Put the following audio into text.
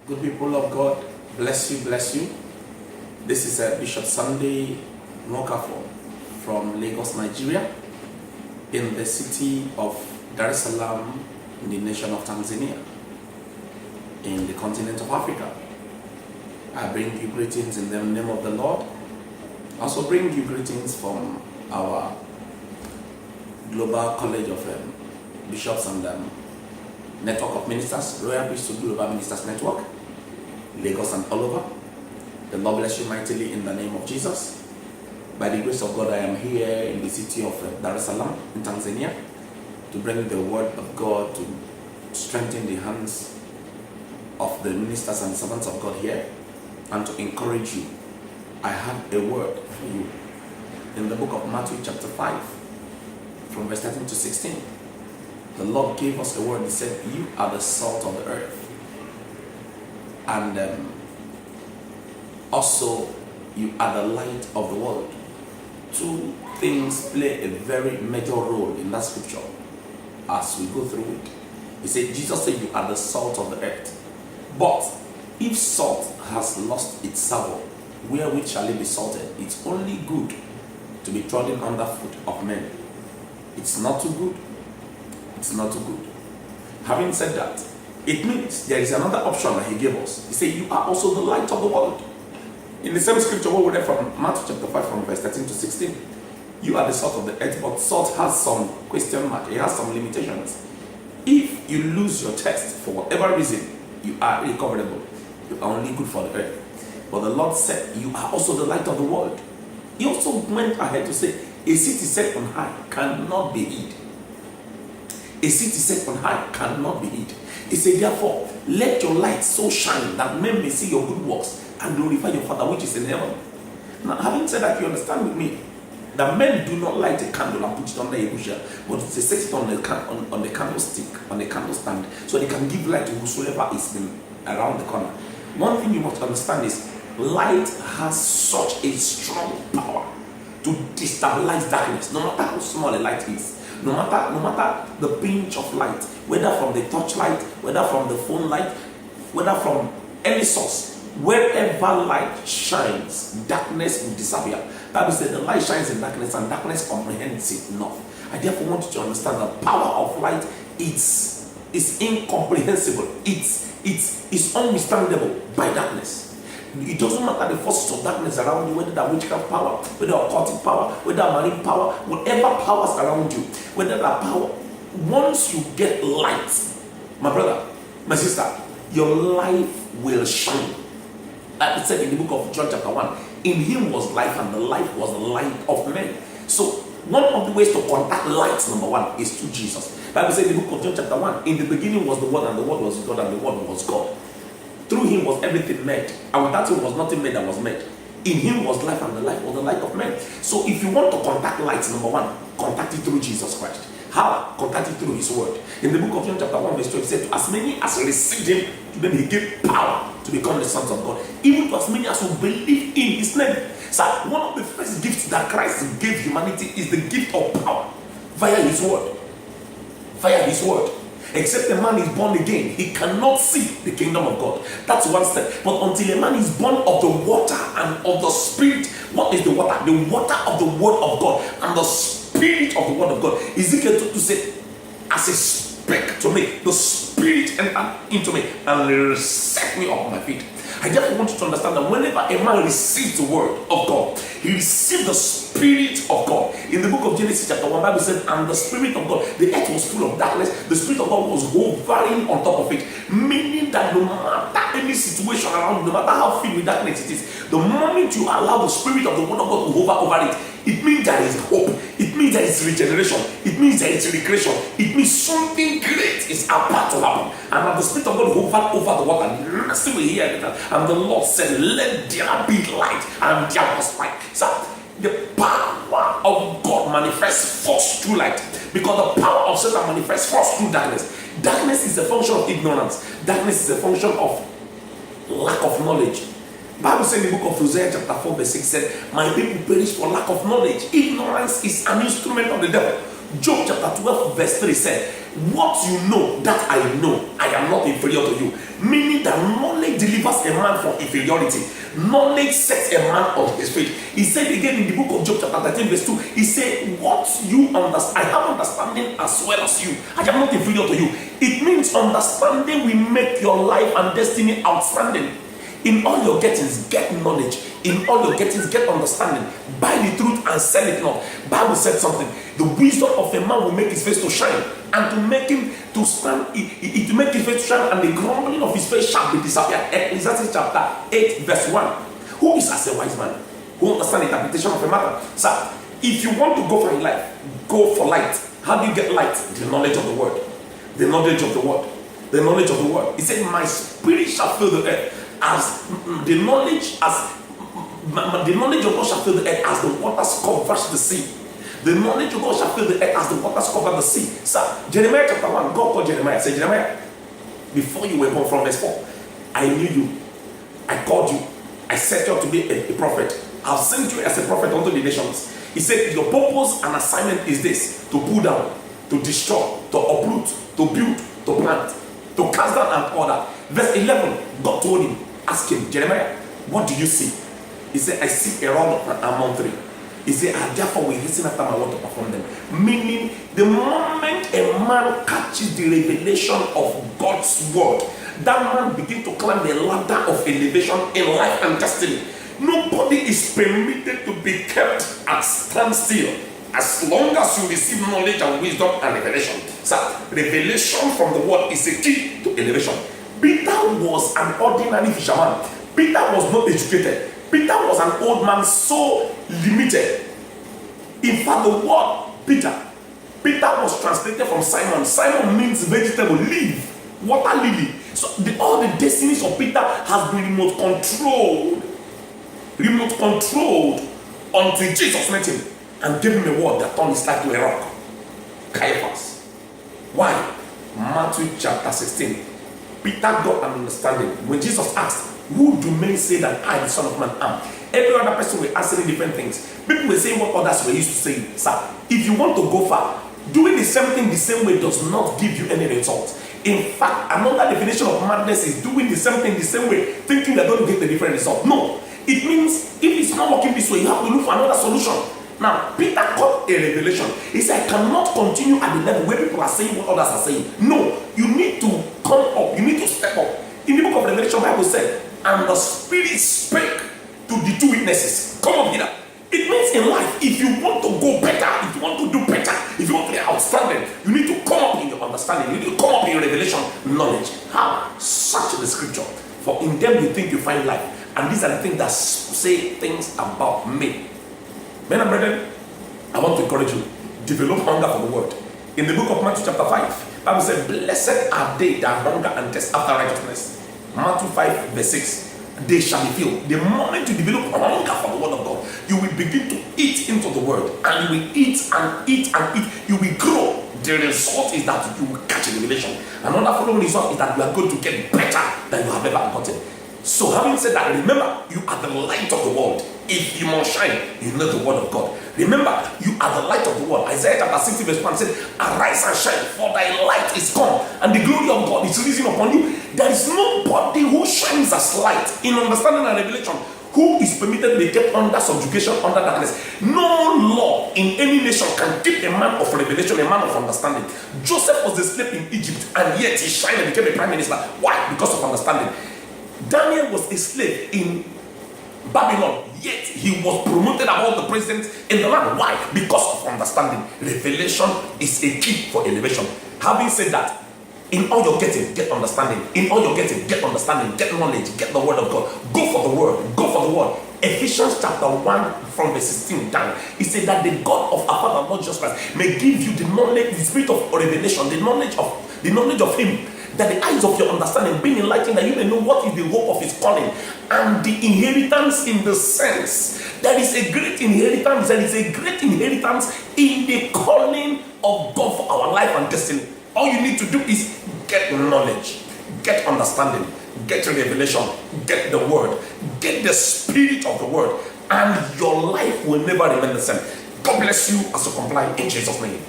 Good people of God, bless you, bless you. This is Bishop Sunday Nwokafo from Lagos, Nigeria, in the city of Dar es Salaam, in the nation of Tanzania, in the continent of Africa. I bring you greetings in the name of the Lord. I also bring you greetings from our Global College of Bishops and Network of Ministers, Royal Priesthood Global Ministers Network, Lagos and all over. The Lord bless you mightily in the name of Jesus. By the grace of God, I am here in the city of Dar es Salaam in Tanzania to bring the word of God to strengthen the hands of the ministers and servants of God here and to encourage you. I have a word for you in the book of Matthew chapter 5 from verse 13 to 16. The Lord gave us a word. He said, you are the salt of the earth. And also, you are the light of the world. Two things play a very major role in that scripture as we go through it. He said, Jesus said, you are the salt of the earth. But if salt has lost its savour, wherewith shall it be salted? It's only good to be trodden underfoot of men. It's not too good. It's not too good. Having said that, it means there is another option that he gave us. He said, you are also the light of the world. In the same scripture, what we read from Matthew chapter 5 from verse 13 to 16, you are the salt of the earth, but salt has some question mark. It has some limitations. If you lose your taste for whatever reason, you are irrecoverable. You are only good for the earth. But the Lord said, you are also the light of the world. He also went ahead to say, a city set on high cannot be hid. A city set on high cannot be hid. He said, therefore, let your light so shine that men may see your good works and glorify your Father which is in heaven. Now, having said that, you understand with me that men do not light a candle and put it under a bushel, but they set it on the candlestick, on the candlestand, so they can give light to whosoever is around the corner. One thing you must understand is light has such a strong power to destabilize darkness, no matter how small a light is. No matter the pinch of light, whether from the torchlight, whether from the phone light, whether from any source, wherever light shines, darkness will disappear. Bible says the light shines in darkness and darkness comprehends it not. I therefore want you to understand the power of light is incomprehensible. It's unwithstandable by darkness. It doesn't matter the forces of darkness around you, whether that witchcraft power, whether occultic power, whether marine power, whatever powers around you, whether that power, once you get light, my brother, my sister, your life will shine. Like it said in the book of John chapter 1, in him was life and the life was the light of men. So one of the ways to contact light, number one, is through Jesus. Bible says in the book of John chapter 1, in the beginning was the Word and the Word was God and the Word was God. Through him was everything made, and without him was nothing made that was made. In him was life, and the life was the light of men. So if you want to contact light, number one, contact it through Jesus Christ. How? Contact it through his word. In the book of John chapter 1 verse 12, he said, to as many as received him, to them he gave power to become the sons of God, even to as many as who believe in his name. So one of the first gifts that Christ gave humanity is the gift of power via his word. Via his word. Except a man is born again, he cannot see the kingdom of God. That's one step. But until a man is born of the water and of the spirit, what is the water? The water of the word of God and the spirit of the word of God. Ezekiel to say, as he spake to me, the spirit entered into me and set me up on my feet. I just want you to understand that whenever a man receives the word of God, he receives the spirit of God. In the book of Genesis chapter 1, Bible said, and the spirit of God, the earth was full of darkness, the spirit of God was hovering on top of it, meaning that no matter any situation around you, no matter how filled with darkness it is, the moment you allow the spirit of the word of God to hover over it, it means there is hope, it means there is regeneration, it means there is recreation, it means something great is about to happen. And when the spirit of God hovered over the water, the rest will hear it, and the Lord said, let there be light, and there was light. So the power of God manifests first through light, because the power of Satan manifests first through darkness. Darkness is a function of ignorance. Darkness is a function of lack of knowledge. Bible says in the book of Hosea chapter 4 verse 6 said, my people perish for lack of knowledge. Ignorance is an instrument of the devil. Job chapter 12 verse 3 said, what you know that I know, I am not inferior to you. Meaning that knowledge delivers a man from inferiority. Knowledge sets a man on his feet. He said again in the book of Job chapter 13 verse 2, he said, what you understand, I have understanding as well as you. I am not inferior to you. It means understanding will make your life and destiny outstanding. In all your gettings, get knowledge. In all your gettings, get understanding. Buy the truth and sell it not. Bible said something. The wisdom of a man will make his face to shine, and to make him to stand, to make his face to shine, and the grumbling of his face shall be disappeared. Ecclesiastes chapter 8, verse 1. Who is as a wise man? Who understands the interpretation of a matter? Sir, if you want to go for life, go for light. How do you get light? The knowledge of the word. The knowledge of the word. The knowledge of the word. He said, my spirit shall fill the earth. As the knowledge of God shall fill the earth as the waters cover the sea. The knowledge of God shall fill the earth as the waters cover the sea. Sir, Jeremiah chapter 1, God called Jeremiah. Say, Jeremiah, before you were born from verse 4, I knew you. I called you. I set you up to be a prophet. I've sent you as a prophet unto the nations. He said, your purpose and assignment is this: to pull down, to destroy, to uproot, to build, to plant, to cast down and order. Verse 11, God told him, ask him, Jeremiah, what do you see? He said, I see a rod among three. He said, and therefore we listen after my word to perform them. Meaning, the moment a man catches the revelation of God's word, that man begins to climb the ladder of elevation in life and destiny. Nobody is permitted to be kept at standstill as long as you receive knowledge and wisdom and revelation. So, revelation from the word is a key to elevation. Peter was an ordinary fisherman. Peter was not educated. Peter was an old man, so limited. In fact, the word Peter was translated from Simon. Simon means vegetable, leaf, water lily. So all the destinies of Peter has been remote controlled until Jesus met him and gave him a word that turned his life to a rock. Caiaphas. Why? Matthew chapter 16. Peter got an understanding. When Jesus asked, who do men say that I, the Son of Man, am? Every other person were answering different things. People were saying what others were used to saying. Sir, if you want to go far, doing the same thing the same way does not give you any results. In fact, another definition of madness is doing the same thing the same way, thinking that don't get a different result. No. It means if it's not working this way, you have to look for another solution. Now, Peter got a revelation. He said, I cannot continue at the level where people are saying what others are saying. No, you need to come up. You need to step up. In the book of Revelation, the Bible said, and the Spirit spake to the two witnesses. Come up here. It means in life, if you want to go better, if you want to do better, if you want to be outstanding, you need to come up in your understanding. You need to come up in your revelation knowledge. How? Search the scripture. For in them you think you find life. And these are the things that say things about me. Men and brethren, I want to encourage you. Develop hunger for the word. In the book of Matthew chapter 5, the Bible said, blessed are they that hunger and thirst after righteousness. Matthew 5 verse 6. They shall be filled. The moment you develop hunger for the word of God, you will begin to eat into the word. And you will eat and eat and eat. You will grow. The result is that you will catch a revelation. Another following result is that you are going to get better than you have ever gotten. So having said that, remember, you are the light of the world. If you must shine, you know the word of God. Remember, you are the light of the world. Isaiah chapter 60 verse 1 said, arise and shine, for thy light is come, and the glory of God is risen upon you. There is nobody who shines as light in understanding and revelation who is permitted to be kept under subjugation, under darkness. No law in any nation can keep a man of revelation, a man of understanding. Joseph was a slave in Egypt, and yet he shined and became a prime minister. Why? Because of understanding. Daniel was a slave in Babylon, yet he was promoted above the president in the land. Why? Because of understanding. Revelation is a key for elevation. Having said that, in all you're getting, get understanding. In all you're getting, get understanding, get knowledge, get the word of God. Go for the word, go for the word. Ephesians chapter 1 from verse 16 down. He said that the God of our Father Lord Jesus Christ may give you the knowledge, the spirit of revelation, the knowledge of him, that the eyes of your understanding being enlightened, that you may know what is the hope of his calling and the inheritance in the sense. There is a great inheritance. There is a great inheritance in the calling of God for our life and destiny. All you need to do is get knowledge, get understanding, get revelation, get the word, get the spirit of the word, and your life will never remain the same. God bless you as you comply in Jesus' name.